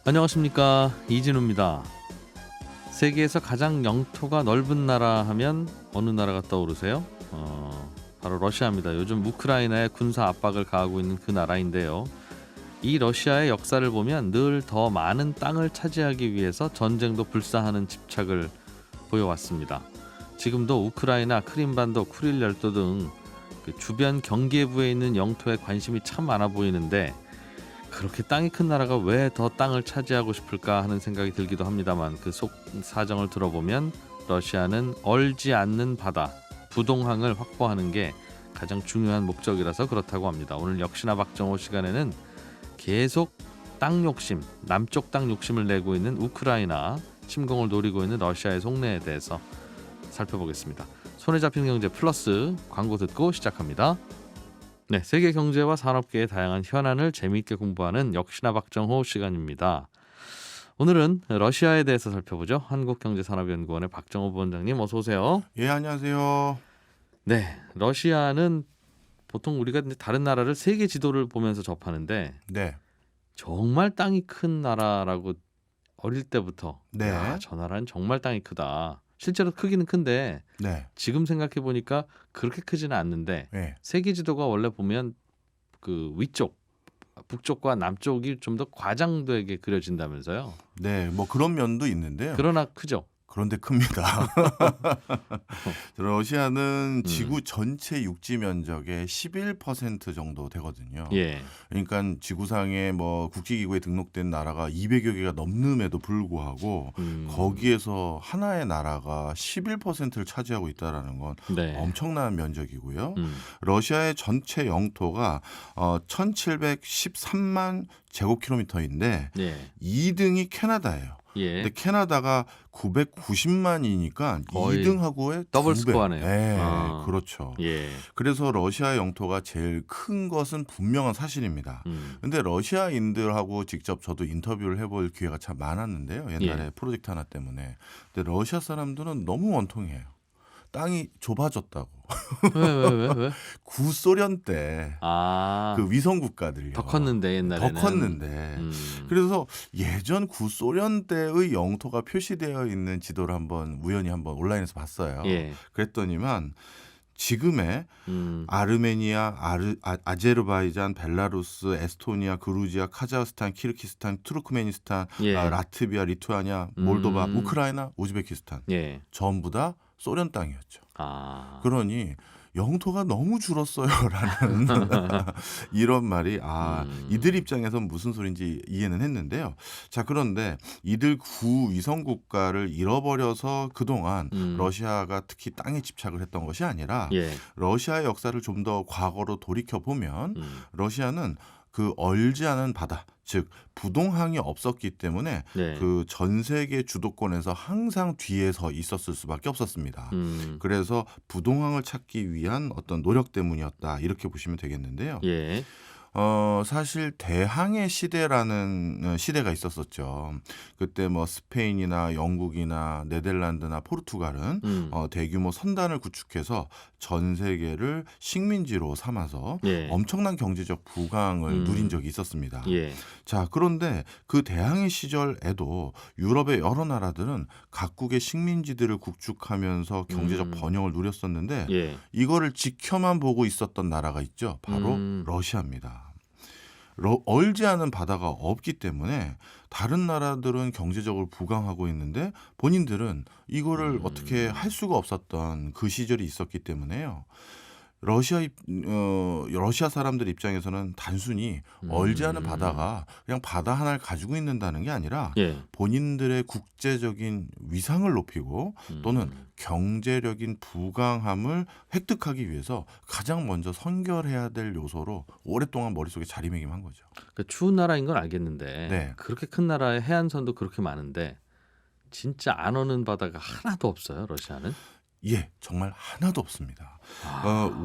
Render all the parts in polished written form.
안녕하십니까, 이진우입니다. 세계에서 가장 영토가 넓은 나라 하면 어느 나라가 떠오르세요? 바로 러시아입니다. 요즘 우크라이나에 군사 압박을 가하고 있는 그 나라인데요. 이 러시아의 역사를 보면 늘 더 많은 땅을 차지하기 위해서 전쟁도 불사하는 집착을 보여왔습니다. 지금도 우크라이나, 크림반도, 쿠릴 열도 등 그 주변 경계부에 있는 영토에 관심이 참 많아 보이는데, 그렇게 땅이 큰 나라가 왜 더 땅을 차지하고 싶을까 하는 생각이 들기도 합니다만, 그 속 사정을 들어보면 러시아는 얼지 않는 바다, 부동항을 확보하는 게 가장 중요한 목적이라서 그렇다고 합니다. 오늘 역시나 박정호 시간에는 계속 땅 욕심, 남쪽 땅 욕심을 내고 있는 우크라이나, 침공을 노리고 있는 러시아의 속내에 대해서 살펴보겠습니다. 손에 잡히는 경제 플러스 광고 듣고 시작합니다. 네, 세계 경제와 산업계의 다양한 현안을 재미있게 공부하는 역시나 박정호 시간입니다. 오늘은 러시아에 대해서 살펴보죠. 한국경제산업연구원의 박정호 부원장님, 어서 오세요. 예, 안녕하세요. 네, 러시아는 보통 우리가 이제 다른 나라를 세계 지도를 보면서 접하는데, 네, 정말 땅이 큰 나라라고 어릴 때부터 네. 야, 저 나라는 정말 땅이 크다. 실제로 크기는 큰데 네, 지금 생각해 보니까 그렇게 크지는 않는데, 네, 세계 지도가 원래 보면 그 위쪽, 북쪽과 남쪽이 좀 더 과장되게 그려진다면서요. 네. 뭐 그런 면도 있는데요. 그러나 크죠. 그런데 큽니다. 러시아는 음. 지구 전체 육지 면적의 11% 정도 되거든요. 예. 그러니까 지구상에 뭐 국제기구에 등록된 나라가 200여 개가 넘는에도 불구하고 거기에서 하나의 나라가 11%를 차지하고 있다는 건 네. 엄청난 면적이고요. 러시아의 전체 영토가 1713만 제곱킬로미터인데 예. 2등이 캐나다예요. 예. 근데 캐나다가 990만이니까 거의 2등하고의 더블 2배. 스코어네요. 네, 아. 그렇죠. 예. 그래서 러시아 영토가 제일 큰 것은 분명한 사실입니다. 근데 러시아인들하고 직접 저도 인터뷰를 해볼 기회가 참 많았는데요. 옛날에 예. 프로젝트 하나 때문에. 근데 러시아 사람들은 너무 원통해요. 땅이 좁아졌다고. 왜? 구소련 때 아. 그 위성 국가들요. 더 컸는데 옛날에는. 더 컸는데. 그래서 예전 구소련 때의 영토가 표시되어 있는 지도를 우연히 한번 온라인에서 봤어요. 예. 그랬더니만 지금의 아르메니아, 아제르바이잔, 벨라루스, 에스토니아, 그루지아, 카자흐스탄, 키르기스탄, 투르크메니스탄, 예. 라트비아, 리투아니아, 몰도바, 우크라이나, 우즈베키스탄 예. 전부 다 소련 땅이었죠. 아. 그러니 영토가 너무 줄었어요라는 이런 말이 이들 입장에선 무슨 소린지 이해는 했는데요. 자, 그런데 이들 구위성 국가를 잃어버려서 그동안 러시아가 특히 땅에 집착을 했던 것이 아니라 예. 러시아의 역사를 좀 더 과거로 돌이켜 보면 러시아는 그 얼지 않은 바다, 즉 부동항이 없었기 때문에 네. 그 전 세계 주도권에서 항상 뒤에 서 있었을 수밖에 없었습니다. 그래서 부동항을 찾기 위한 어떤 노력 때문이었다, 이렇게 보시면 되겠는데요. 예. 사실 대항해 시대라는 시대가 있었었죠. 그때 뭐 스페인이나 영국이나 네덜란드나 포르투갈은 대규모 선단을 구축해서 전 세계를 식민지로 삼아서 예. 엄청난 경제적 부강을 누린 적이 있었습니다. 예. 자, 그런데 그 대항해 시절에도 유럽의 여러 나라들은 각국의 식민지들을 구축하면서 경제적 번영을 누렸었는데 예. 이거를 지켜만 보고 있었던 나라가 있죠. 바로 러시아입니다. 얼지 않은 바다가 없기 때문에 다른 나라들은 경제적으로 부강하고 있는데 본인들은 이거를 어떻게 할 수가 없었던 그 시절이 있었기 때문에요. 러시아 사람들 입장에서는 단순히 얼지 않은 바다가 그냥 바다 하나를 가지고 있는다는 게 아니라 예. 본인들의 국제적인 위상을 높이고 또는 경제력인 부강함을 획득하기 위해서 가장 먼저 선결해야 될 요소로 오랫동안 머릿속에 자리매김한 거죠. 그러니까 추운 나라인 건 알겠는데, 네. 그렇게 큰 나라에 해안선도 그렇게 많은데 진짜 안 오는 바다가 하나도 없어요, 러시아는? 예, 정말 하나도 없습니다.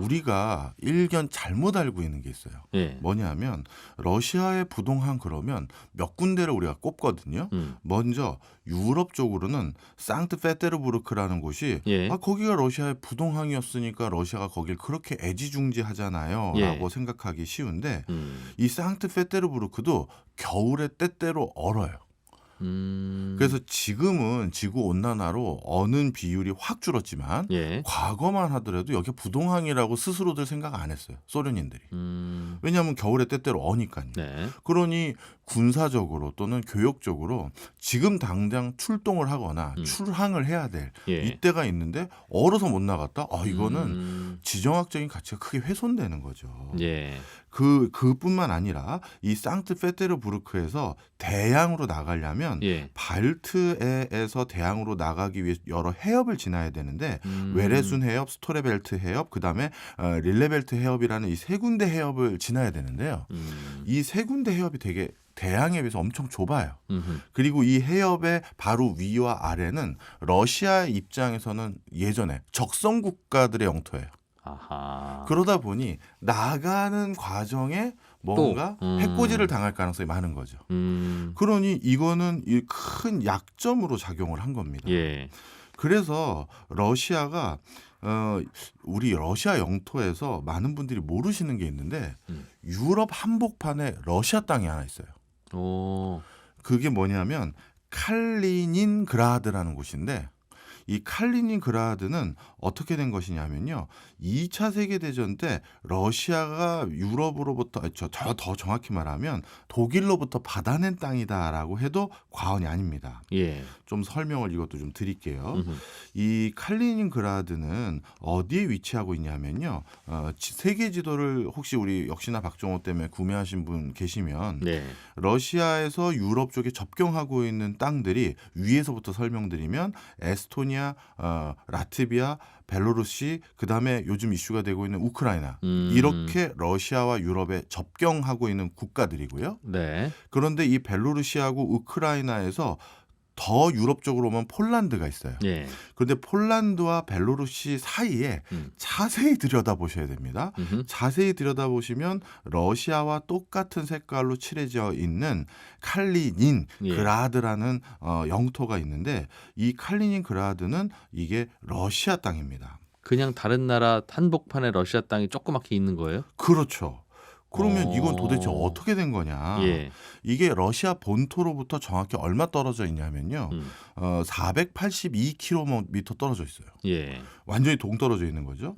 우리가 일견 잘못 알고 있는 게 있어요. 예. 뭐냐면 러시아의 부동항 그러면 몇 군데를 우리가 꼽거든요. 먼저 유럽 쪽으로는 상트페테르부르크라는 곳이 예. 거기가 러시아의 부동항이었으니까 러시아가 거길 그렇게 애지중지하잖아요 예. 라고 생각하기 쉬운데 이 상트페테르부르크도 겨울에 때때로 얼어요. 그래서 지금은 지구 온난화로 어는 비율이 확 줄었지만 예. 과거만 하더라도 여기 부동항이라고 스스로들 생각 안 했어요. 소련인들이. 왜냐하면 겨울에 때때로 어니까요. 네. 그러니 군사적으로 또는 교역적으로 지금 당장 출동을 하거나 출항을 해야 될 예. 이때가 있는데 얼어서 못 나갔다? 이거는 음. 지정학적인 가치가 크게 훼손되는 거죠. 예. 그뿐만 아니라 이 상트페테르부르크에서 대양으로 나가려면 예. 발트해에서 대양으로 나가기 위해 여러 해협을 지나야 되는데 음. 외레순 해협, 스토레벨트 해협, 그다음에 릴레벨트 해협이라는 이 세 군데 해협을 지나야 되는데요. 이 세 군데 해협이 되게 대양에 비해서 엄청 좁아요. 그리고 이 해협의 바로 위와 아래는 러시아 입장에서는 예전에 적성 국가들의 영토예요. 아하. 그러다 보니 나가는 과정에 뭔가 해코지를 당할 가능성이 많은 거죠. 그러니 이거는 이 큰 약점으로 작용을 한 겁니다. 예. 그래서 러시아가 우리 러시아 영토에서 많은 분들이 모르시는 게 있는데 유럽 한복판에 러시아 땅이 하나 있어요. 오. 그게 뭐냐면 칼리닌그라드라는 곳인데 이 칼리닌그라드는 어떻게 된 것이냐면요. 2차 세계대전 때 러시아가 유럽으로부터 더 정확히 말하면 독일로부터 받아낸 땅이다라고 해도 과언이 아닙니다. 예. 좀 설명을 이것도 좀 드릴게요. 이 칼리닌그라드는 어디에 위치하고 있냐면요. 세계 지도를 혹시 우리 역시나 박정호 때문에 구매하신 분 계시면 네. 러시아에서 유럽 쪽에 접경하고 있는 땅들이 위에서부터 설명드리면 에스토니아, 라트비아, 벨로루시, 그다음에 요즘 이슈가 되고 있는 우크라이나 이렇게 러시아와 유럽에 접경하고 있는 국가들이고요. 네. 그런데 이 벨로루시하고 우크라이나에서 더 유럽 쪽으로 오면 폴란드가 있어요. 예. 그런데 폴란드와 벨로루시 사이에 자세히 들여다보셔야 됩니다. 자세히 들여다보시면 러시아와 똑같은 색깔로 칠해져 있는 칼리닌그라드라는 영토가 있는데 이 칼리닌그라드는 이게 러시아 땅입니다. 그냥 다른 나라 한복판에 러시아 땅이 조그맣게 있는 거예요? 그렇죠. 그러면 이건 어. 도대체 어떻게 된 거냐? 예. 이게 러시아 본토로부터 정확히 얼마 떨어져 있냐면요. 482km 떨어져 있어요. 예. 완전히 동떨어져 있는 거죠.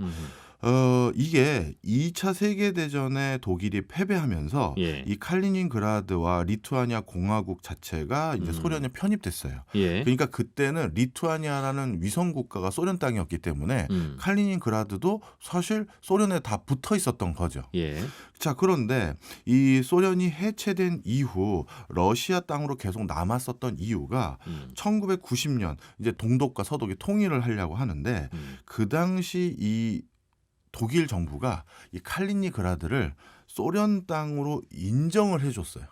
이게 2차 세계대전에 독일이 패배하면서 예. 이 칼리닌그라드와 리투아니아 공화국 자체가 이제 소련에 편입됐어요. 예. 그러니까 그때는 리투아니아라는 위성 국가가 소련 땅이었기 때문에 칼리닌그라드도 사실 소련에 다 붙어 있었던 거죠. 예. 자, 그런데 이 소련이 해체된 이후 러시아 땅으로 계속 남았었던 이유가 1990년 이제 동독과 서독이 통일을 하려고 하는데 그 당시 이 독일 정부가 이 칼리닌그라드를 소련 땅으로 인정을 해줬어요.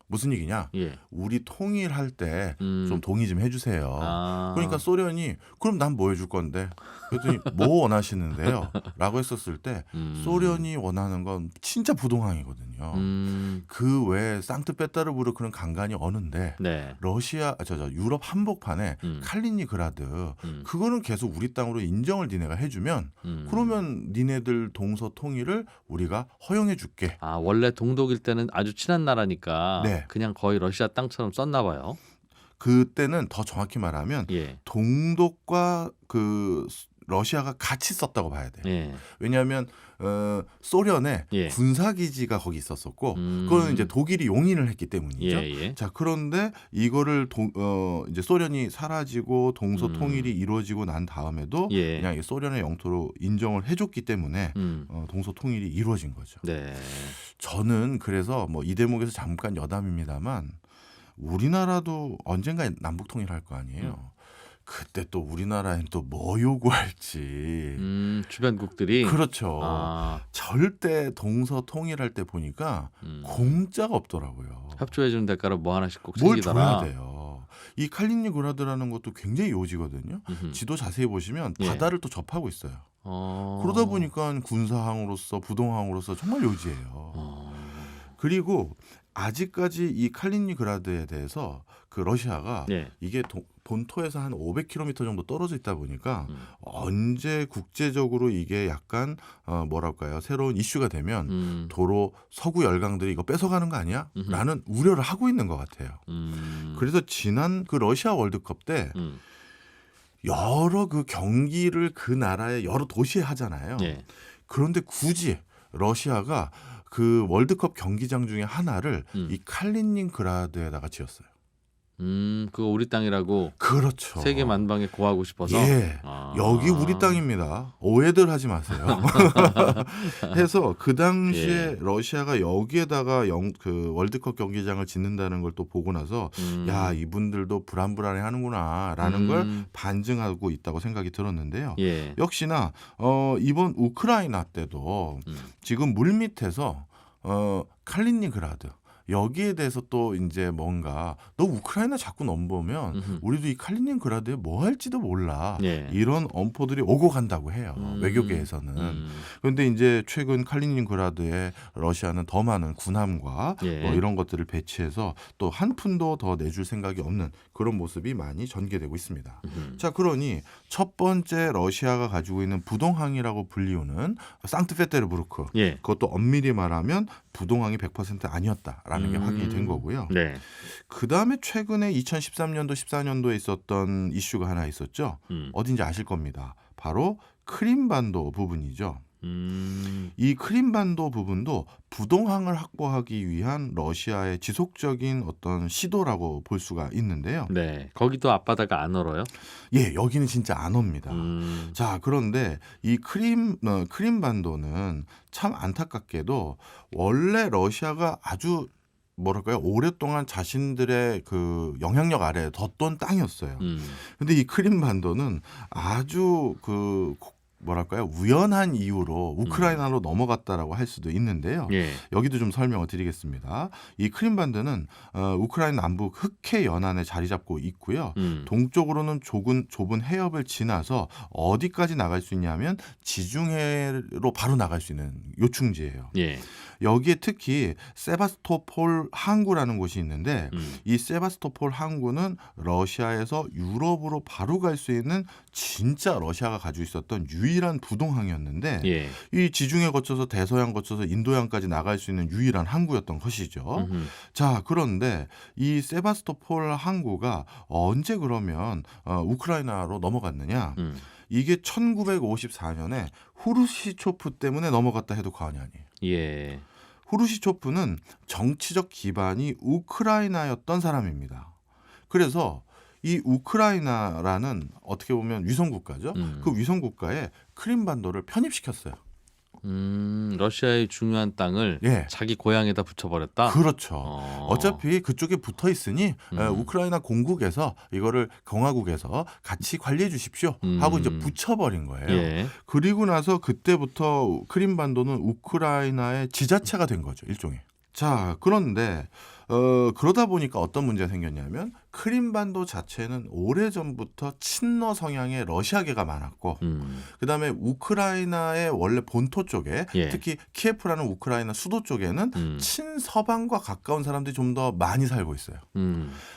무슨 얘기냐? 예. 우리 통일할 때 좀 동의 좀 해주세요. 아. 그러니까 소련이 그럼 난 뭐 해줄 건데? 그랬더니 뭐 원하시는데요? 라고 했었을 때 소련이 원하는 건 진짜 부동항이거든요. 그 외에 상트페테르부르크는 간간히 어는데 네. 유럽 한복판에 칼리닌그라드 그거는 계속 우리 땅으로 인정을 니네가 해주면 그러면 니네들 동서 통일을 우리가 허용해 줄게. 아, 원래 동독일 때는 아주 친한 나라니까 네. 그냥 거의 러시아 땅처럼 썼나 봐요. 그때는 더 정확히 말하면 예. 동독과 그 러시아가 같이 썼다고 봐야 돼요. 예. 왜냐하면 소련에 예. 군사기지가 거기 있었었고 그거는 이제 독일이 용인을 했기 때문이죠. 예, 예. 자, 그런데 이거를 이제 소련이 사라지고 동서 통일이 이루어지고 난 다음에도 예. 그냥 이 소련의 영토로 인정을 해줬기 때문에 동서 통일이 이루어진 거죠. 네. 저는 그래서 뭐 이 대목에서 잠깐 여담입니다만 우리나라도 언젠가 남북 통일할 거 아니에요. 그때 또 우리나라엔 또 뭐 요구할지. 주변국들이 그렇죠. 아. 절대 동서 통일할 때 보니까 공짜가 없더라고요. 협조해 주는 대가로 뭐 하나씩 꼭 뭘 챙기더라. 줘야 돼요. 이 칼리닌그라드라는 것도 굉장히 요지거든요. 지도 자세히 보시면 예. 바다를 또 접하고 있어요. 어. 그러다 보니까 군사항으로서 부동항으로서 정말 요지예요. 어. 그리고 아직까지 이 칼리니그라드에 대해서 그 러시아가 예. 이게 본토에서 한 500km 정도 떨어져 있다 보니까 음. 언제 국제적으로 이게 약간 뭐랄까요 새로운 이슈가 되면 도로 서구 열강들이 이거 뺏어가는 거 아니야? 음흠. 라는 우려를 하고 있는 것 같아요. 그래서 지난 그 러시아 월드컵 때 여러 그 경기를 그 나라의 여러 도시에 하잖아요. 예. 그런데 굳이 러시아가 그 월드컵 경기장 중에 하나를 이 칼리닝그라드에다가 지었어요. 그거 우리 땅이라고 그렇죠. 세계 만방에 고하고 싶어서. 예. 아. 여기 우리 땅입니다. 오해들 하지 마세요. 해서 그 당시에 예. 러시아가 여기에다가 그 월드컵 경기장을 짓는다는 걸 또 보고 나서 야, 이분들도 불안불안해 하는구나라는 걸 반증하고 있다고 생각이 들었는데요. 예. 역시나 이번 우크라이나 때도 지금 물밑에서 칼리닝그라드 여기에 대해서 또 이제 뭔가 너 우크라이나 자꾸 넘보면 우리도 이 칼리닝그라드에 뭐 할지도 몰라. 예. 이런 엄포들이 오고 간다고 해요. 외교계에서는. 그런데 이제 최근 칼리닝그라드에 러시아는 더 많은 군함과 예. 뭐 이런 것들을 배치해서 또 한 푼도 더 내줄 생각이 없는 그런 모습이 많이 전개되고 있습니다. 자, 그러니 첫 번째 러시아가 가지고 있는 부동항이라고 불리우는 상트페테르부르크. 예. 그것도 엄밀히 말하면 부동항이 100% 아니었다라는 게 확인이 된 거고요. 네. 그다음에 최근에 2013년도 14년도에 있었던 이슈가 하나 있었죠. 어딘지 아실 겁니다. 바로 크림반도 부분이죠. 이 크림반도 부분도 부동항을 확보하기 위한 러시아의 지속적인 어떤 시도라고 볼 수가 있는데요. 네. 거기도 앞바다가 안 얼어요? 예, 여기는 진짜 안 옵니다. 자, 그런데 이 크림반도는 참 안타깝게도 원래 러시아가 아주 뭐랄까요 오랫동안 자신들의 그 영향력 아래에 뒀던 땅이었어요. 근데 이 크림반도는 아주 그 뭐랄까요 우연한 이유로 우크라이나로 넘어갔다라고 할 수도 있는데요. 예. 여기도 좀 설명을 드리겠습니다. 이 크림반도는 우크라이나 남부 흑해 연안에 자리 잡고 있고요. 동쪽으로는 좁은 해협을 지나서 어디까지 나갈 수 있냐면 지중해로 바로 나갈 수 있는 요충지예요. 예. 여기에 특히 세바스토폴 항구라는 곳이 있는데 이 세바스토폴 항구는 러시아에서 유럽으로 바로 갈 수 있는 진짜 러시아가 가지고 있었던 유일한 부동항이었는데 예. 이 지중해 거쳐서 대서양 거쳐서 인도양까지 나갈 수 있는 유일한 항구였던 것이죠. 자, 그런데 이 세바스토폴 항구가 언제 그러면 우크라이나로 넘어갔느냐? 이게 1954년에 후르시초프 때문에 넘어갔다 해도 과언이 아니에요. 예. 후르시초프는 정치적 기반이 우크라이나였던 사람입니다. 그래서 이 우크라이나라는 어떻게 보면 위성국가죠. 그 위성국가에 크림반도를 편입시켰어요. 러시아의 중요한 땅을 예. 자기 고향에다 붙여버렸다. 그렇죠. 어차피 그쪽에 붙어 있으니 우크라이나 공국에서 이거를 공화국에서 같이 관리해 주십시오 하고 이제 붙여버린 거예요. 예. 그리고 나서 그때부터 크림반도는 우크라이나의 지자체가 된 거죠, 일종의. 자, 그런데 그러다 보니까 어떤 문제가 생겼냐면 크림반도 자체는 오래전부터 친러 성향의 러시아계가 많았고 그다음에 우크라이나의 원래 본토 쪽에 예. 특히 키예프라는 우크라이나 수도 쪽에는 친서방과 가까운 사람들이 좀 더 많이 살고 있어요.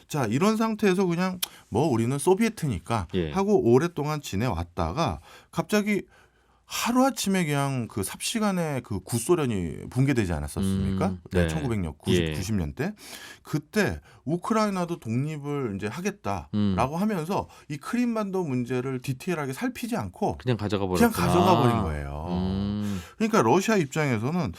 자, 이런 상태에서 그냥 뭐 우리는 소비에트니까 예. 하고 오랫동안 지내왔다가 갑자기 하루아침에 그냥 그 삽시간에 그 구소련이 붕괴되지 않았었습니까? 네. 1990년대. 그때 우크라이나도 독립을 이제 하겠다라고 하면서 이 크림반도 문제를 디테일하게 살피지 않고 그냥 가져가 버렸구나. 그냥 가져가 버린 거예요. 그러니까 러시아 입장에서는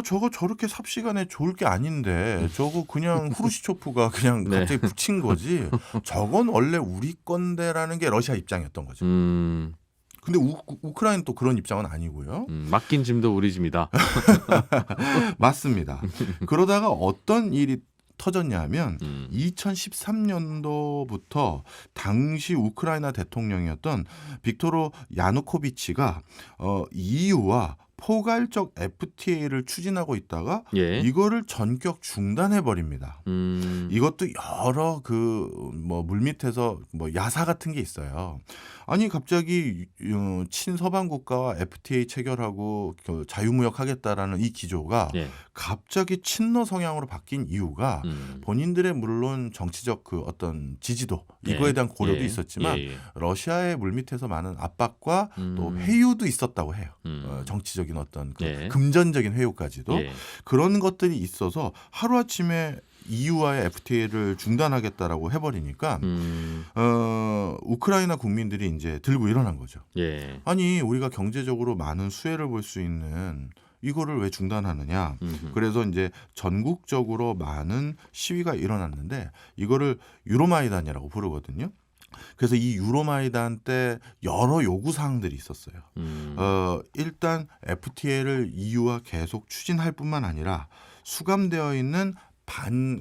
저거 저렇게 삽시간에 좋을 게 아닌데 저거 그냥 후르시초프가 그냥 네. 갑자기 붙인 거지. 저건 원래 우리 건데라는 게 러시아 입장이었던 거죠. 근데 우크라이나는 또 그런 입장은 아니고요. 맡긴 짐도 우리 짐이다. 맞습니다. 그러다가 어떤 일이 터졌냐면 2013년도부터 당시 우크라이나 대통령이었던 빅토르 야누코비치가 EU와 포괄적 FTA를 추진하고 있다가 예. 이거를 전격 중단해 버립니다. 이것도 여러 그 뭐 물밑에서 뭐 야사 같은 게 있어요. 아니 갑자기 친서방 국가와 FTA 체결하고 그 자유무역하겠다라는 이 기조가 예. 갑자기 친러 성향으로 바뀐 이유가 본인들의 물론 정치적 그 어떤 지지도 이거에 예. 대한 고려도 예. 있었지만 예, 예. 러시아의 물밑에서 많은 압박과 또 음. 회유도 있었다고 해요. 음. 정치적인 어떤 그 예. 금전적인 회유까지도 예. 그런 것들이 있어서 하루아침에 EU와의 FTA를 중단하겠다라고 해버리니까 우크라이나 국민들이 이제 들고 일어난 거죠. 예. 아니 우리가 경제적으로 많은 수혜를 볼 수 있는 이거를 왜 중단하느냐. 그래서 이제 전국적으로 많은 시위가 일어났는데 이거를 유로마이단이라고 부르거든요. 그래서 이 유로마이단 때 여러 요구 사항들이 있었어요. 일단 FTA를 EU와 계속 추진할 뿐만 아니라 수감되어 있는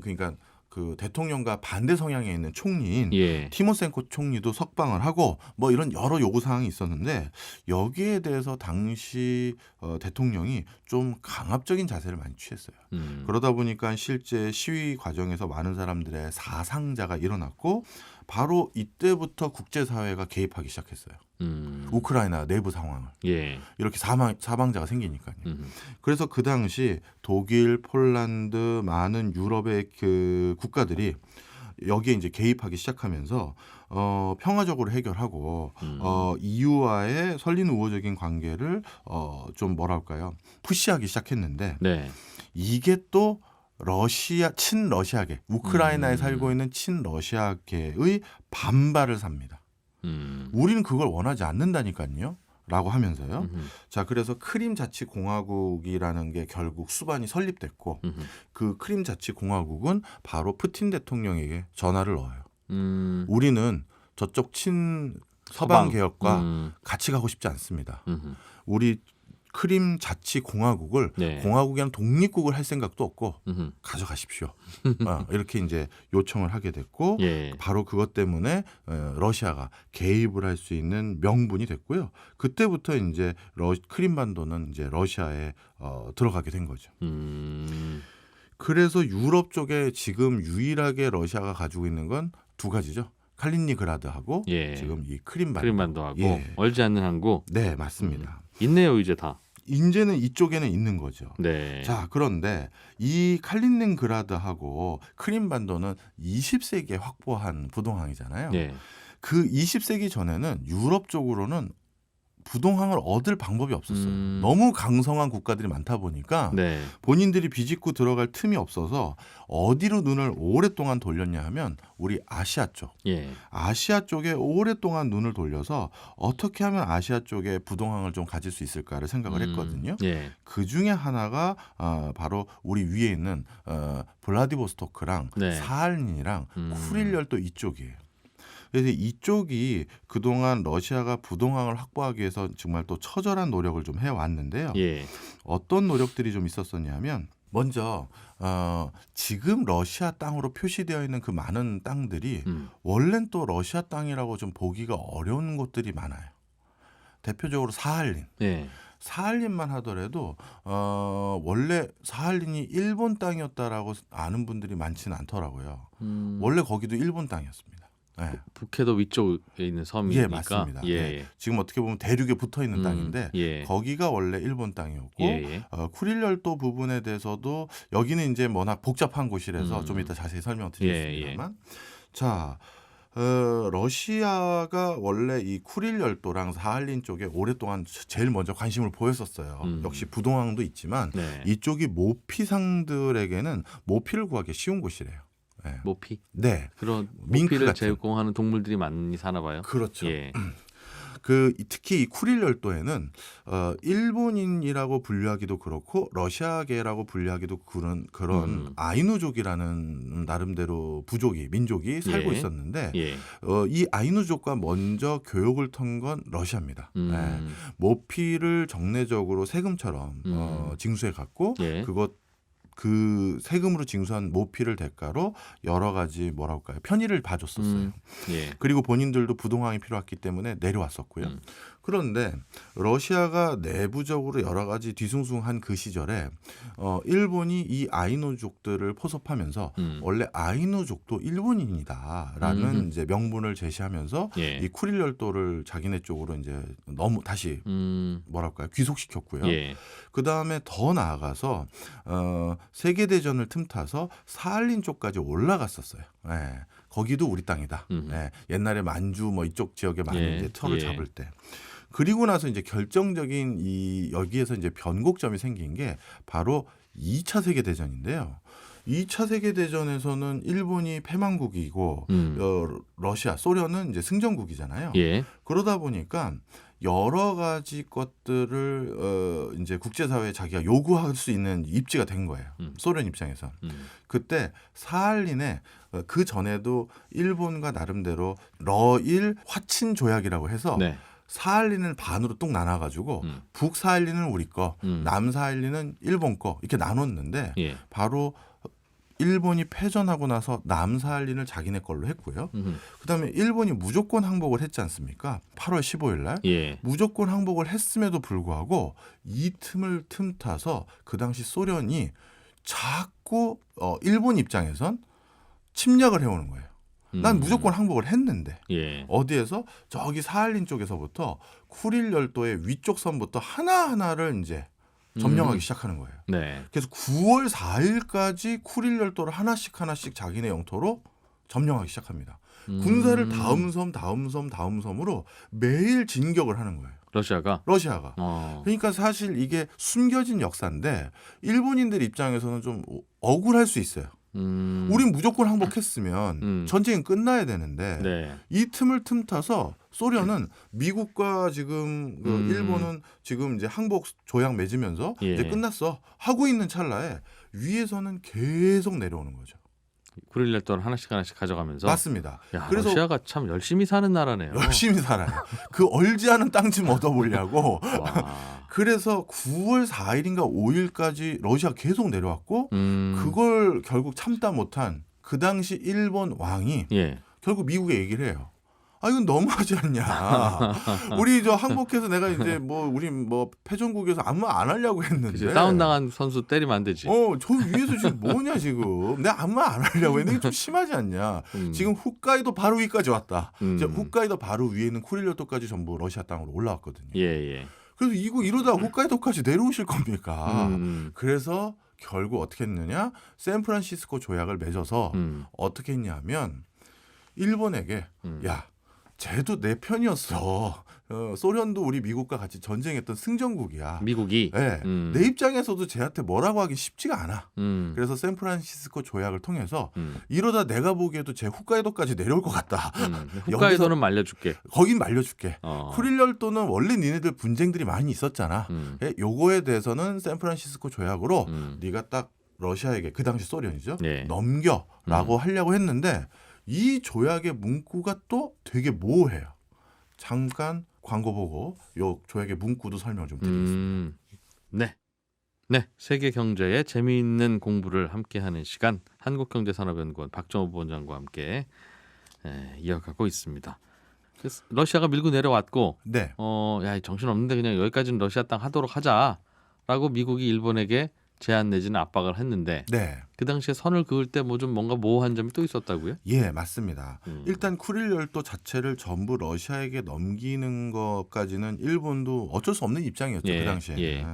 그러니까 그 대통령과 반대 성향에 있는 총리인 예. 티모센코 총리도 석방을 하고 뭐 이런 여러 요구 사항이 있었는데 여기에 대해서 당시 대통령이 좀 강압적인 자세를 많이 취했어요. 그러다 보니까 실제 시위 과정에서 많은 사람들의 사상자가 일어났고 바로 이때부터 국제사회가 개입하기 시작했어요. 우크라이나 내부 상황을. 예. 이렇게 사망자가 생기니까요. 그래서 그 당시 독일, 폴란드 많은 유럽의 그 국가들이 여기에 이제 개입하기 시작하면서 평화적으로 해결하고 EU와의 설린 우호적인 관계를 좀 뭐랄까요 푸시하기 시작했는데 네. 이게 또 친러시아계 우크라이나에 살고 있는 친러시아계의 반발을 삽니다. 우리는 그걸 원하지 않는다니까요. 라고 하면서요. 자, 그래서 크림 자치공화국이라는 게 결국 수반이 설립됐고 그 크림 자치공화국은 바로 푸틴 대통령에게 전화를 넣어요. 우리는 저쪽 서방 개혁과 같이 가고 싶지 않습니다. 우리 크림 자치공화국을 네. 공화국이란 독립국을 할 생각도 없고 가져가십시오. 이렇게 이제 요청을 하게 됐고 예. 바로 그것 때문에 러시아가 개입을 할 수 있는 명분이 됐고요. 그때부터 이제 크림반도는 이제 러시아에 들어가게 된 거죠. 그래서 유럽 쪽에 지금 유일하게 러시아가 가지고 있는 건 두 가지죠. 칼리니그라드하고 예. 지금 이 크림반도. 크림반도하고 예. 얼지 않는 항구. 네, 맞습니다. 있네요, 이제 다. 이제는 이쪽에는 있는 거죠. 네. 자, 그런데 이 칼리닝그라드하고 크림반도는 20세기에 확보한 부동항이잖아요. 네. 그 20세기 전에는 유럽 쪽으로는 부동항을 얻을 방법이 없었어요. 너무 강성한 국가들이 많다 보니까 네. 본인들이 비집고 들어갈 틈이 없어서 어디로 눈을 오랫동안 돌렸냐 하면 우리 아시아 쪽. 예. 아시아 쪽에 오랫동안 눈을 돌려서 어떻게 하면 아시아 쪽에 부동항을 좀 가질 수 있을까를 생각을 했거든요. 예. 그 중에 하나가 바로 우리 위에 있는 블라디보스토크랑 네. 사할린이랑 쿠릴 열도 이쪽이에요. 그래서 이쪽이 그동안 러시아가 부동항을 확보하기 위해서 정말 또 처절한 노력을 좀 해왔는데요. 예. 어떤 노력들이 좀 있었었냐면 먼저 지금 러시아 땅으로 표시되어 있는 그 많은 땅들이 원래는 또 러시아 땅이라고 좀 보기가 어려운 곳들이 많아요. 대표적으로 사할린. 예. 사할린만 하더라도 원래 사할린이 일본 땅이었다라고 아는 분들이 많지는 않더라고요. 원래 거기도 일본 땅이었습니다. 네. 북해도 위쪽에 있는 섬이니까. 예, 맞습니다. 예. 네. 지금 어떻게 보면 대륙에 붙어 있는 땅인데 예. 거기가 원래 일본 땅이었고 예. 쿠릴 열도 부분에 대해서도 여기는 이제 워낙 복잡한 곳이라서 좀 이따 자세히 설명드리겠습니다만 자. 러시아가 원래 이 쿠릴 열도랑 사할린 쪽에 오랫동안 제일 먼저 관심을 보였었어요. 역시 부동항도 있지만 네. 이쪽이 모피상들에게는 모피를 구하기 쉬운 곳이래요. 네. 모피. 네. 그런 밍크 모피를 같은. 제공하는 동물들이 많이 사나 봐요. 그렇죠. 예. 특히 이 쿠릴 열도에는 일본인이라고 분류하기도 그렇고 러시아계라고 분류하기도 그런 아이누족이라는 나름대로 민족이 살고 예. 있었는데 예. 이 아이누족과 먼저 교역을 턴 건 러시아입니다. 네. 모피를 정례적으로 세금처럼 징수해 갖고 예. 그 세금으로 징수한 모피를 대가로 여러 가지 편의를 봐줬었어요. 예. 그리고 본인들도 부동항이 필요했기 때문에 내려왔었고요. 그런데 러시아가 내부적으로 여러 가지 뒤숭숭한 그 시절에 일본이 이 아이누족들을 포섭하면서 원래 아이누족도 일본인이다라는 음흠. 이제 명분을 제시하면서 예. 이 쿠릴 열도를 자기네 쪽으로 이제 너무 다시 뭐랄까요 귀속시켰고요. 예. 그 다음에 더 나아가서 세계 대전을 틈타서 사할린 쪽까지 올라갔었어요. 예. 거기도 우리 땅이다. 예. 옛날에 만주 뭐 이쪽 지역에 많은 예. 이제 털을 예. 잡을 때. 그리고 나서 이제 결정적인 이 여기에서 이제 변곡점이 생긴 게 바로 2차 세계 대전인데요. 2차 세계 대전에서는 일본이 패망국이고 러시아, 소련은 이제 승전국이잖아요. 예. 그러다 보니까 여러 가지 것들을 이제 국제사회에 자기가 요구할 수 있는 입지가 된 거예요. 소련 입장에서. 그때 사할린에 그 전에도 일본과 나름대로 러일 화친 조약이라고 해서 네. 사할린을 반으로 뚝 나눠가지고 북사할린은 우리 거, 남사할린은 일본 거 이렇게 나눴는데 예. 바로 일본이 패전하고 나서 남사할린을 자기네 걸로 했고요. 그다음에 일본이 무조건 항복을 했지 않습니까? 8월 15일 날. 예. 무조건 항복을 했음에도 불구하고 이 틈을 틈타서 그 당시 소련이 자꾸 일본 입장에선 침략을 해오는 거예요. 난 무조건 항복을 했는데 예. 어디에서 저기 사할린 쪽에서부터 쿠릴 열도의 위쪽 선부터 하나하나를 이제 점령하기 시작하는 거예요. 네. 그래서 9월 4일까지 쿠릴 열도를 하나씩 자기네 영토로 점령하기 시작합니다. 군사를 다음 섬 섬으로 매일 진격을 하는 거예요. 러시아가. 그러니까 사실 이게 숨겨진 역사인데 일본인들 입장에서는 좀 억울할 수 있어요. 우린 무조건 항복했으면 전쟁이 끝나야 되는데 네. 이 틈을 틈타서 소련은 미국과 지금 일본은 지금 이제 항복 조약 맺으면서 예. 이제 끝났어 하고 있는 찰나에 위에서는 계속 내려오는 거죠. 쿠릴 열도를 하나씩 가져가면서. 맞습니다. 야, 그래서 러시아가 참 열심히 사는 나라네요. 열심히 살아요. 그 얼지 않은 땅 좀 얻어보려고. 와. 그래서 9월 4일인가 5일까지 러시아 계속 내려왔고 그걸 결국 참다 못한 그 당시 일본 왕이 예. 결국 미국에 얘기를 해요. 아 이건 너무하지 않냐. 우리 저 항복해서 내가 이제 우리 패전국에서 아무 말 안 하려고 했는데. 그치, 다운당한 선수 때리면 안 되지. 저 위에서 지금 뭐냐 지금. 내가 아무 말 안 하려고 했는데 이게 좀 심하지 않냐. 지금 훅가이도 바로 위까지 왔다. 이제 훅가이도 바로 위에 있는 쿠릴 열도까지 전부 러시아 땅으로 올라왔거든요. 예. 그래서 이러다 홋카이도까지 내려오실 겁니까? 그래서 결국 어떻게 했느냐? 샌프란시스코 조약을 맺어서 어떻게 했냐면 일본에게 야, 쟤도 내 편이었어. 소련도 우리 미국과 같이 전쟁했던 승전국이야. 미국이. 네, 내 입장에서도 쟤한테 뭐라고 하기 쉽지가 않아. 그래서 샌프란시스코 조약을 통해서 이러다 내가 보기에도 쟤 홋카이도까지 내려올 것 같다. 홋카이도는 말려줄게. 거긴 말려줄게. 어. 쿠릴 열도는 원래 니네들 분쟁들이 많이 있었잖아. 요거에 대해서는 샌프란시스코 조약으로 네가 딱 러시아에게 그 당시 소련이죠. 네. 넘겨라고 하려고 했는데 이 조약의 문구가 또 되게 모호해요. 잠깐 광고 보고 요 조약의 문구도 설명을 좀 드리겠습니다. 네. 세계 경제의 재미있는 공부를 함께하는 시간 한국경제산업연구원 박정호 부원장과 함께 이어가고 있습니다. 그래서 러시아가 밀고 내려왔고 네. 야, 정신 없는데 그냥 여기까지는 러시아 땅 하도록 하자라고 미국이 일본에게 제안 내지는 압박을 했는데 네. 그 당시에 선을 그을 때 좀 뭔가 모호한 점이 또 있었다고요? 예, 맞습니다. 일단 쿠릴 열도 자체를 전부 러시아에게 넘기는 것까지는 일본도 어쩔 수 없는 입장이었죠. 예, 그 당시에는. 예.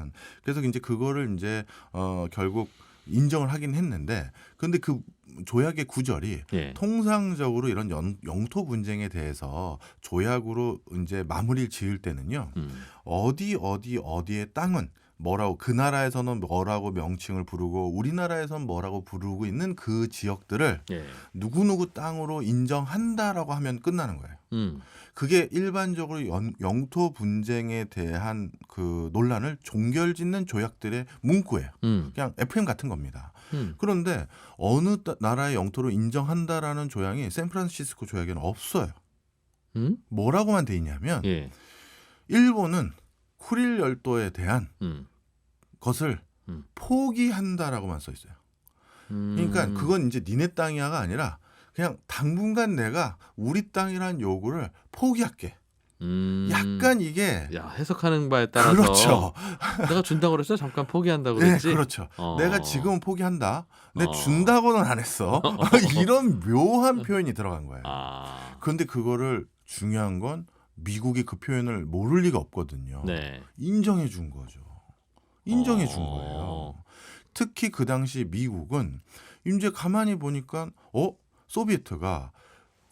그래서 이제 그거를 이제 결국 인정을 하긴 했는데, 근데 그 조약의 구절이 예. 통상적으로 이런 영토 분쟁에 대해서 조약으로 이제 마무리를 지을 때는요. 어디의 땅은 뭐라고, 그 나라에서는 뭐라고 명칭을 부르고 우리나라에서는 뭐라고 부르고 있는 그 지역들을 예. 누구누구 땅으로 인정한다라고 하면 끝나는 거예요. 그게 일반적으로 영토 분쟁에 대한 그 논란을 종결짓는 조약들의 문구예요. 그냥 FM 같은 겁니다. 그런데 어느 나라의 영토로 인정한다라는 조항이 샌프란시스코 조약에는 없어요. 뭐라고만 돼 있냐면 예. 일본은 쿠릴 열도에 대한 것을 포기한다라고만 써 있어요. 그러니까 그건 이제 니네 땅이야가 아니라 그냥 당분간 내가 우리 땅이라는 요구를 포기할게. 약간 이게 야, 해석하는 바에 따라서 그렇죠. 내가 준다고 그랬어? 잠깐 포기한다고 네, 그랬지? 그렇죠. 내가 지금은 포기한다. 근데 어. 준다고는 안 했어. 이런 묘한 표현이 들어간 거예요. 아. 그런데 그거를 중요한 건 미국이 그 표현을 모를 리가 없거든요. 네. 인정해 준 거죠. 인정해 준 어. 거예요. 특히 그 당시 미국은 이제 가만히 보니까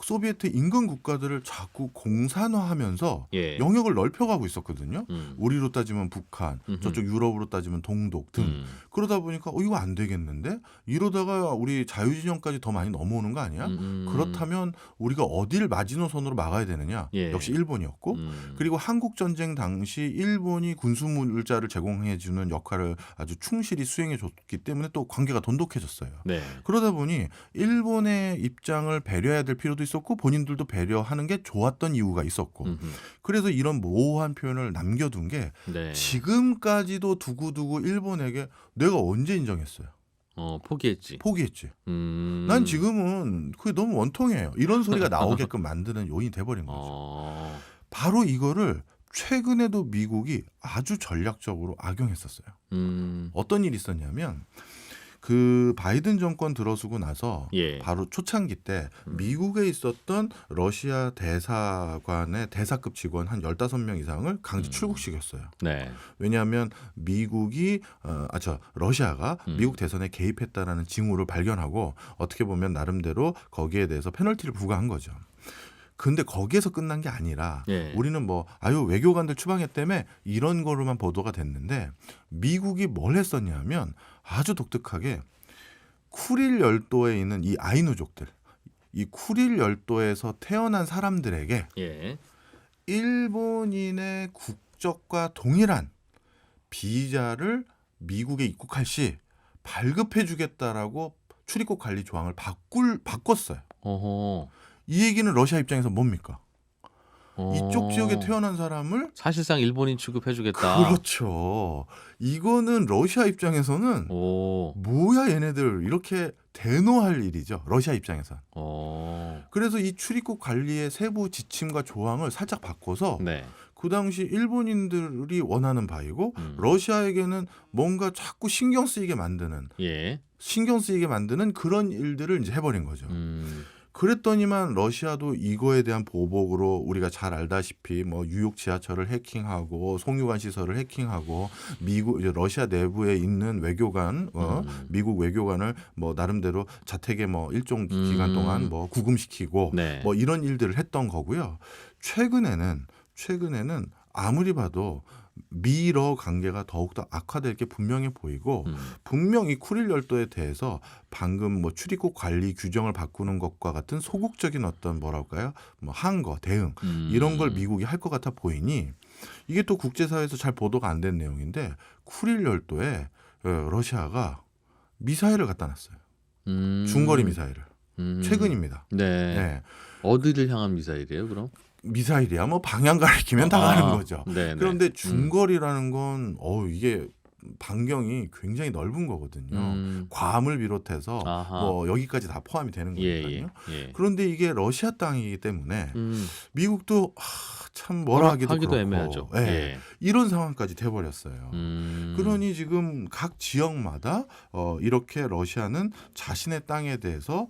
소비에트 인근 국가들을 자꾸 공산화하면서 예. 영역을 넓혀가고 있었거든요. 음. 우리로 따지면 북한, 음흠. 저쪽 유럽으로 따지면 동독 등. 그러다 보니까 이거 안 되겠는데? 이러다가 우리 자유진영까지 더 많이 넘어오는 거 아니야? 그렇다면 우리가 어딜 마지노선으로 막아야 되느냐? 예. 역시 일본이었고, 그리고 한국 전쟁 당시 일본이 군수물자를 제공해주는 역할을 아주 충실히 수행해줬기 때문에 또 관계가 돈독해졌어요. 네. 그러다 보니 일본의 입장을 배려해야 될 필요도 있었고 본인들도 배려하는 게 좋았던 이유가 있었고 음흠. 그래서 이런 모호한 표현을 남겨둔 게 네. 지금까지도 두고두고 일본에게 내가 언제 인정했어요? 포기했지. 포기했지. 난 지금은 그게 너무 원통이에요. 이런 소리가 나오게끔 만드는 요인이 돼버린 거죠. 바로 이거를 최근에도 미국이 아주 전략적으로 악용했었어요. 어떤 일이 있었냐면 그 바이든 정권 들어서고 나서 예. 바로 초창기 때 미국에 있었던 러시아 대사관의 대사급 직원 한 15명 이상을 강제 출국시켰어요. 네. 왜냐하면 미국이 러시아가 미국 대선에 개입했다라는 징후를 발견하고 어떻게 보면 나름대로 거기에 대해서 페널티를 부과한 거죠. 근데 거기에서 끝난 게 아니라 예. 우리는 외교관들 추방했다며 이런 거로만 보도가 됐는데 미국이 뭘 했었냐면 아주 독특하게 쿠릴 열도에 있는 이 아이누족들, 이 쿠릴 열도에서 태어난 사람들에게 예. 일본인의 국적과 동일한 비자를 미국에 입국할 시 발급해 주겠다라고 출입국 관리 조항을 바꿨어요. 어허. 이 얘기는 러시아 입장에서 뭡니까? 이쪽 지역에 태어난 사람을 사실상 일본인 취급해주겠다. 그렇죠. 이거는 러시아 입장에서는 뭐야 얘네들 이렇게 대노할 일이죠. 러시아 입장에선. 그래서 이 출입국 관리의 세부 지침과 조항을 살짝 바꿔서 네. 그 당시 일본인들이 원하는 바이고 러시아에게는 뭔가 자꾸 신경 쓰이게 만드는 그런 일들을 이제 해버린 거죠. 그랬더니만 러시아도 이거에 대한 보복으로 우리가 잘 알다시피 뉴욕 지하철을 해킹하고 송유관 시설을 해킹하고 러시아 내부에 있는 외교관 미국 외교관을 나름대로 자택에 일정 기간 동안 구금시키고 네. 이런 일들을 했던 거고요. 최근에는 아무리 봐도 미러 관계가 더욱더 악화될 게 분명해 보이고 분명히 쿠릴 열도에 대해서 방금 출입국 관리 규정을 바꾸는 것과 같은 소극적인 어떤 항거 대응 이런 걸 미국이 할 것 같아 보이니 이게 또 국제사회에서 잘 보도가 안 된 내용인데 쿠릴 열도에 러시아가 미사일을 갖다 놨어요. 중거리 미사일을. 최근입니다. 네. 네. 어디를 향한 미사일이에요, 그럼? 미사일이야 방향 가리키면 다 가는 거죠. 네네. 그런데 중거리라는 건 이게 반경이 굉장히 넓은 거거든요. 괌을 비롯해서 여기까지 다 포함이 되는 거니까요. 그런데 이게 러시아 땅이기 때문에 미국도 참 뭐라 하기도 그렇고 애매하죠. 이런 상황까지 돼버렸어요. 그러니 지금 각 지역마다 이렇게 러시아는 자신의 땅에 대해서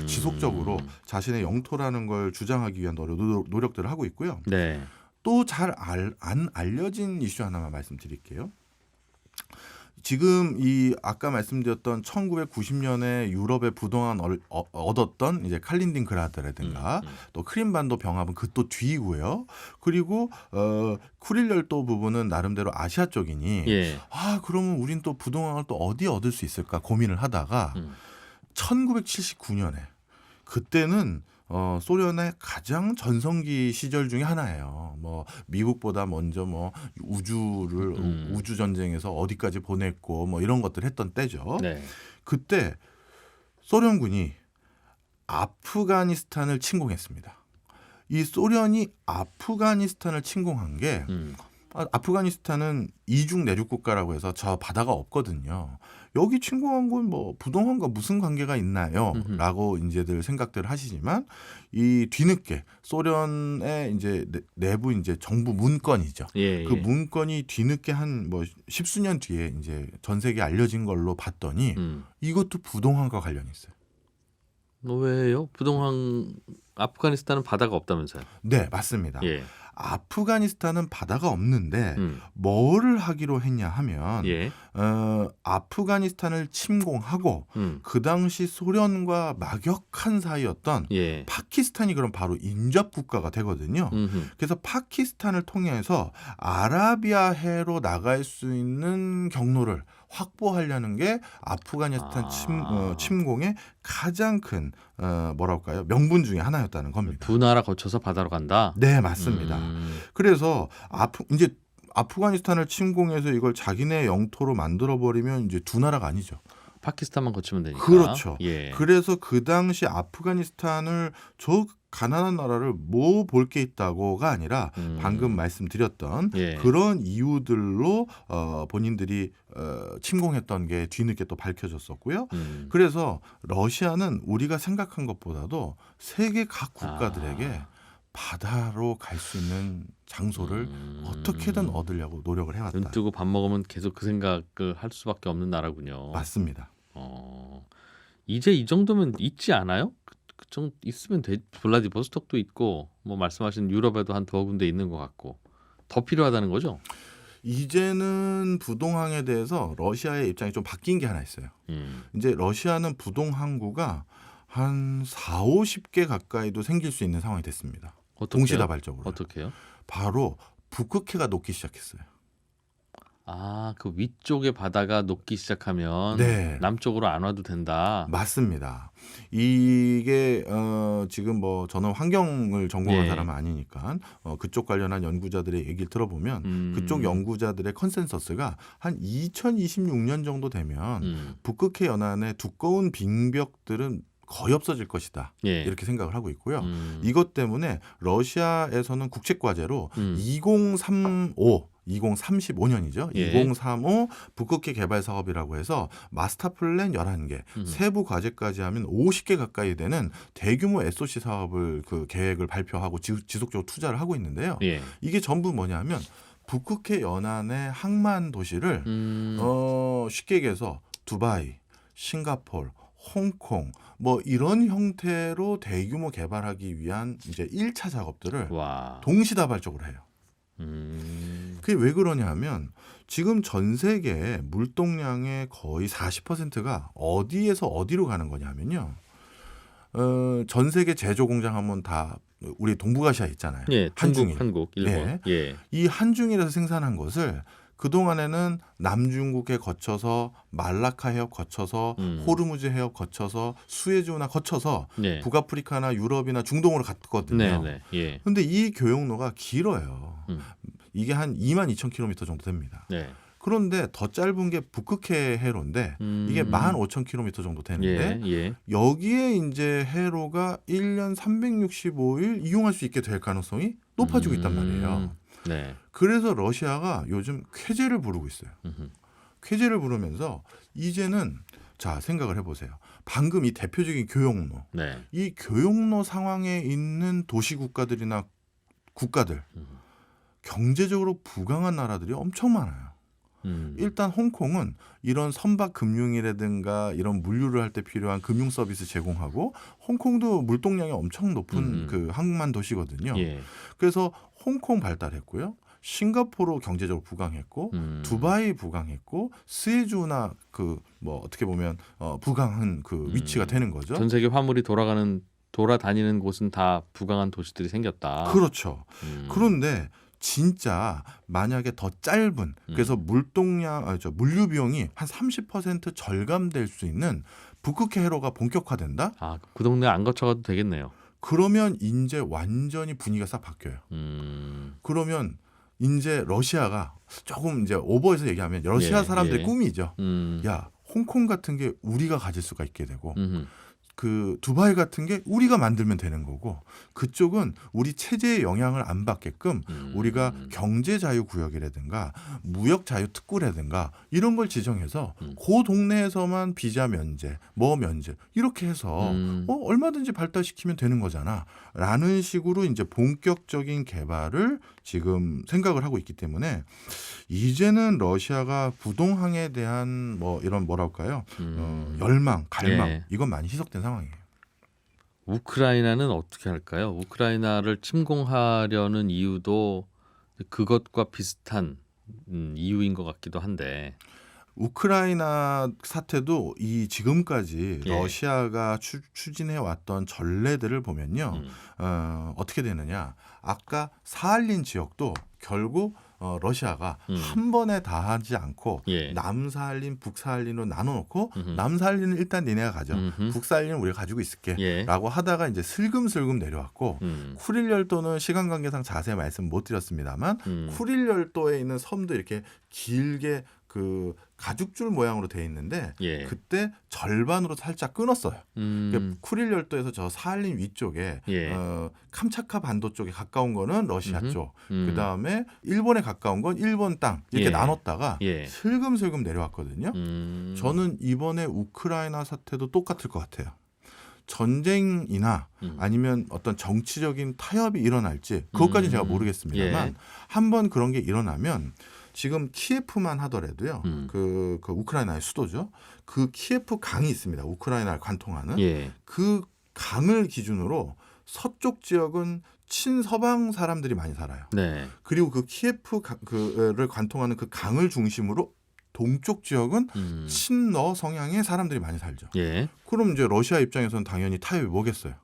지속적으로 자신의 영토라는 걸 주장하기 위한 노력들을 하고 있고요. 네. 또 잘 안 알려진 이슈 하나만 말씀드릴게요. 지금 이 아까 말씀드렸던 1990년에 유럽에 부동안 얻었던 이제 칼린닝그라드라든가 또 크림반도 병합은 그 또 뒤이고요. 그리고 쿠릴 열도 부분은 나름대로 아시아 쪽이니 그러면 우린 또 부동안을 또 어디 얻을 수 있을까 고민을 하다가 1979년에 그때는 소련의 가장 전성기 시절 중에 하나예요. 미국보다 먼저 우주 전쟁에서 어디까지 보냈고 이런 것들 했던 때죠. 네. 그때 소련군이 아프가니스탄을 침공했습니다. 이 소련이 아프가니스탄을 침공한 게 아프가니스탄은 이중 내륙 국가라고 해서 저 바다가 없거든요. 여기 침공한 건 뭐 부동산과 무슨 관계가 있나요? 음흠. 라고 이제들 생각들 하시지만 이 뒤늦게 소련의 이제 내부 이제 정부 문건이죠. 예, 그 예. 문건이 뒤늦게 한 뭐 십수년 뒤에 이제 전 세계에 알려진 걸로 봤더니 이것도 부동산과 관련이 있어요. 왜요? 부동산 아프가니스탄은 바다가 없다면서요? 네, 맞습니다. 예. 아프가니스탄은 바다가 없는데 음. 뭐를 하기로 했냐 하면 예. 아프가니스탄을 침공하고 그 당시 소련과 막역한 사이였던 예. 파키스탄이 그럼 바로 인접 국가가 되거든요. 음흠. 그래서 파키스탄을 통해서 아라비아해로 나갈 수 있는 경로를 확보하려는 게 아프가니스탄 침공의 가장 큰 뭐랄까요? 명분 중에 하나였다는 겁니다. 두 나라 거쳐서 바다로 간다. 네, 맞습니다. 그래서 이제 아프가니스탄을 침공해서 이걸 자기네 영토로 만들어 버리면 이제 두 나라가 아니죠. 파키스탄만 거치면 되니까. 그렇죠. 예. 그래서 그 당시 아프가니스탄을 저 가난한 나라를 뭐 볼 게 있다고가 아니라 방금 말씀드렸던 예. 그런 이유들로 본인들이 침공했던 게 뒤늦게 또 밝혀졌었고요. 그래서 러시아는 우리가 생각한 것보다도 세계 각 국가들에게 바다로 갈 수 있는 장소를 어떻게든 얻으려고 노력을 해왔다. 눈 뜨고 밥 먹으면 계속 그 생각을 할 수밖에 없는 나라군요. 맞습니다. 이제 이 정도면 있지 않아요? 그 정도 있으면 블라디보스톡도 있고 뭐 말씀하신 유럽에도 한 두어 군데 있는 것 같고 더 필요하다는 거죠? 이제는 부동항에 대해서 러시아의 입장이 좀 바뀐 게 하나 있어요. 이제 러시아는 부동항구가 한 4, 50개 가까이도 생길 수 있는 상황이 됐습니다. 어떻게요? 동시다발적으로. 어떻게요? 바로 북극해가 녹기 시작했어요. 그 위쪽에 바다가 녹기 시작하면 네. 남쪽으로 안 와도 된다. 맞습니다. 이게 지금 뭐 저는 환경을 전공한 예. 사람은 아니니까 그쪽 관련한 연구자들의 얘기를 들어보면 그쪽 연구자들의 컨센서스가 한 2026년 정도 되면 북극해 연안의 두꺼운 빙벽들은 거의 없어질 것이다. 예. 이렇게 생각을 하고 있고요. 이것 때문에 러시아에서는 국책과제로 2035년이죠. 예. 2035 북극해 개발 사업이라고 해서 마스터 플랜 11개, 세부 과제까지 하면 50개 가까이 되는 대규모 SOC 사업을 그 계획을 발표하고 지속적으로 투자를 하고 있는데요. 예. 이게 전부 뭐냐면 북극해 연안의 항만 도시를 쉽게 얘기해서 두바이, 싱가포르, 홍콩 뭐 이런 형태로 대규모 개발하기 위한 이제 1차 작업들을 동시다발적으로 해요. 그게 왜 그러냐 하면 지금 전 세계 물동량의 거의 40%가 어디에서 어디로 가는 거냐면요. 전 세계 제조 공장 하면 다 우리 동북아시아 있잖아요. 예, 한중일. 한국, 일본. 예. 이 한중일에서 생산한 것을 그동안에는 남중국에 거쳐서 말라카 해협 거쳐서 호르무즈 해협 거쳐서 수에즈운하 거쳐서 네. 북아프리카나 유럽이나 중동으로 갔거든요. 네, 네. 예. 근데 이 교역로가 길어요. 이게 한 22,000km 정도 됩니다. 네. 그런데 더 짧은 게 북극해 해로인데 이게 15,000km 정도 되는데 예. 여기에 이제 해로가 1년 365일 이용할 수 있게 될 가능성이 높아지고 있단 말이에요. 네. 그래서 러시아가 요즘 쾌제를 부르고 있어요. 쾌제를 부르면서 이제는 자 생각을 해보세요. 방금 이 대표적인 교역로, 네. 이 교역로 상황에 있는 도시 국가들이나 국가들 경제적으로 부강한 나라들이 엄청 많아요. 일단 홍콩은 이런 선박 금융이라든가 이런 물류를 할 때 필요한 금융 서비스 제공하고 홍콩도 물동량이 엄청 높은 그 항만 도시거든요. 예. 그래서 홍콩 발달했고요. 싱가포르 경제적으로 부강했고 두바이 부강했고 스에즈운하 그 뭐 어떻게 보면 부강한 그 위치가 되는 거죠. 전 세계 화물이 돌아다니는 곳은 다 부강한 도시들이 생겼다. 그렇죠. 그런데 진짜 만약에 더 짧은 그래서 물류 비용이 한 30% 절감될 수 있는 북극해 해로가 본격화된다? 그 동네 안 거쳐가도 되겠네요. 그러면 이제 완전히 분위기가 싹 바뀌어요. 그러면 이제 러시아가 조금 이제 오버해서 얘기하면 러시아 사람들의 꿈이죠. 야, 홍콩 같은 게 우리가 가질 수가 있게 되고 그 두바이 같은 게 우리가 만들면 되는 거고 그쪽은 우리 체제에 영향을 안 받게끔 우리가 경제 자유 구역이라든가 무역 자유 특구라든가 이런 걸 지정해서 그 동네에서만 비자 면제, 뭐 면제 이렇게 해서 얼마든지 발달시키면 되는 거잖아라는 식으로 이제 본격적인 개발을 지금 생각을 하고 있기 때문에 이제는 러시아가 부동항에 대한 뭐 이런 뭐랄까요 열망, 갈망 예. 이건 많이 희석된 상황이에요. 우크라이나는 어떻게 할까요? 우크라이나를 침공하려는 이유도 그것과 비슷한 이유인 것 같기도 한데. 우크라이나 사태도 이 지금까지 예. 러시아가 추진해 왔던 전례들을 보면요, 어떻게 되느냐? 아까 사할린 지역도 결국 러시아가 한 번에 다 하지 않고 예. 남사할린, 북사할린으로 나눠놓고 음흠. 남사할린은 일단 니네가 가져, 음흠. 북사할린은 우리가 가지고 있을게. 예. 라고 하다가 이제 슬금슬금 내려왔고 쿠릴 열도는 시간 관계상 자세히 말씀 못 드렸습니다만 쿠릴 열도에 있는 섬도 이렇게 길게 그 가죽줄 모양으로 돼 있는데 예. 그때 절반으로 살짝 끊었어요. 그러니까 쿠릴 열도에서 저 사할린 위쪽에 예. 캄차카 반도 쪽에 가까운 거는 러시아 음흠. 쪽, 그 다음에 일본에 가까운 건 일본 땅 이렇게 예. 나눴다가 예. 슬금슬금 내려왔거든요. 저는 이번에 우크라이나 사태도 똑같을 것 같아요. 전쟁이나 아니면 어떤 정치적인 타협이 일어날지 그것까지는 제가 모르겠습니다만 예. 한번 그런 게 일어나면 지금 키예프만 하더라도요. 그 우크라이나의 수도죠. 그 키예프 강이 있습니다. 우크라이나를 관통하는. 예. 그 강을 기준으로 서쪽 지역은 친서방 사람들이 많이 살아요. 네. 그리고 그 키예프를 관통하는 그 강을 중심으로 동쪽 지역은 친러 성향의 사람들이 많이 살죠. 예. 그럼 이제 러시아 입장에서는 당연히 타협이 뭐겠어요?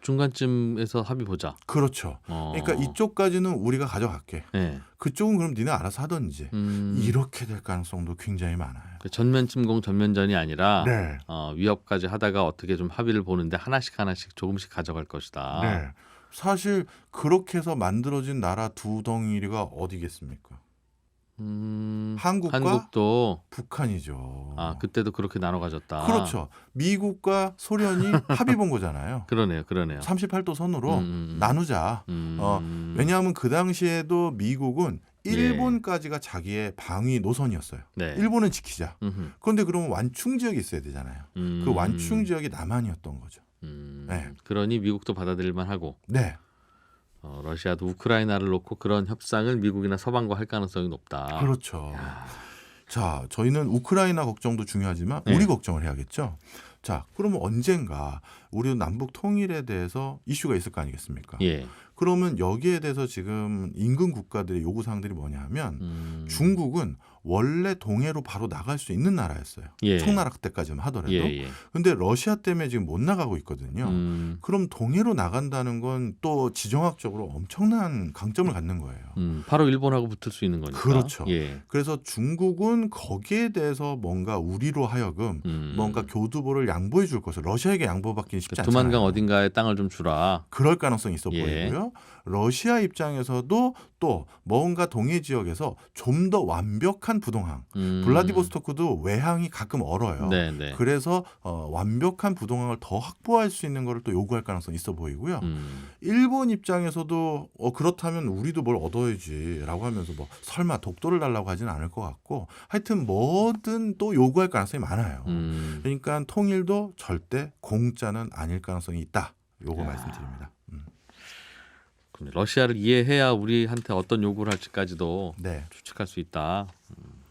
중간쯤에서 합의 보자. 그렇죠. 그러니까 이쪽까지는 우리가 가져갈게. 예. 그쪽은 그럼 니네 알아서 하든지. 이렇게 될 가능성도 굉장히 많아요. 그 전면 침공 전면전이 아니라 네. 위협까지 하다가 어떻게 좀 합의를 보는데 하나씩 조금씩 가져갈 것이다. 네. 사실 그렇게 해서 만들어진 나라 두 덩이가 어디겠습니까? 한국과 한국도 북한이죠. 그때도 그렇게 나눠 가졌다. 그렇죠. 미국과 소련이 합의 본 거잖아요. 그러네요. 38도 선으로 나누자. 왜냐하면 그 당시에도 미국은 일본까지가 자기의 방위 노선이었어요. 네. 일본은 지키자. 그런데 그러면 완충 지역이 있어야 되잖아요. 그 완충 지역이 남한이었던 거죠. 네. 그러니 미국도 받아들일만 하고 네. 러시아도 우크라이나를 놓고 그런 협상을 미국이나 서방과 할 가능성이 높다. 그렇죠. 야. 자, 저희는 우크라이나 걱정도 중요하지만 네. 우리 걱정을 해야겠죠. 자, 그러면 언젠가 우리도 남북 통일에 대해서 이슈가 있을 거 아니겠습니까? 예. 그러면 여기에 대해서 지금 인근 국가들의 요구 사항들이 뭐냐 하면 중국은 원래 동해로 바로 나갈 수 있는 나라였어요. 예. 청나라 때까지만 하더라도. 예. 근데 러시아 때문에 지금 못 나가고 있거든요. 그럼 동해로 나간다는 건 또 지정학적으로 엄청난 강점을 갖는 거예요. 바로 일본하고 붙을 수 있는 거니까. 그렇죠. 예. 그래서 중국은 거기에 대해서 뭔가 우리로 하여금 뭔가 교두보를 양보해 줄 것을 러시아에게 양보받기는 쉽지 않잖아요. 두만강 어딘가에 땅을 좀 주라. 그럴 가능성이 있어 예. 보이고요. 러시아 입장에서도 또 뭔가 동해 지역에서 좀 더 완벽한 부동항. 블라디보스토크도 외항이 가끔 얼어요. 네네. 그래서 완벽한 부동항을 더 확보할 수 있는 것을 또 요구할 가능성이 있어 보이고요. 일본 입장에서도 그렇다면 우리도 뭘 얻어야지라고 하면서 뭐 설마 독도를 달라고 하지는 않을 것 같고 하여튼 뭐든 또 요구할 가능성이 많아요. 그러니까 통일도 절대 공짜는 아닐 가능성이 있다. 요거 말씀드립니다. 러시아를 이해해야 우리한테 어떤 요구를 할지까지도 네. 추측할 수 있다.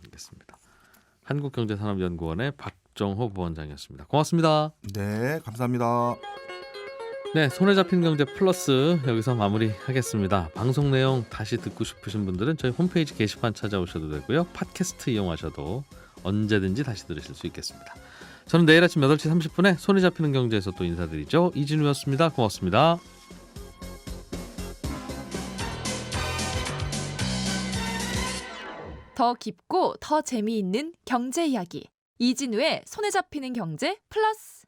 알겠습니다. 한국경제산업연구원의 박정호 부원장이었습니다. 고맙습니다. 네, 감사합니다. 네, 손에 잡히는 경제 플러스 여기서 마무리하겠습니다. 방송 내용 다시 듣고 싶으신 분들은 저희 홈페이지 게시판 찾아오셔도 되고요. 팟캐스트 이용하셔도 언제든지 다시 들으실 수 있겠습니다. 저는 내일 아침 8시 30분에 손에 잡히는 경제에서 또 인사드리죠. 이진우였습니다. 고맙습니다. 더 깊고 더 재미있는 경제 이야기 이진우의 손에 잡히는 경제 플러스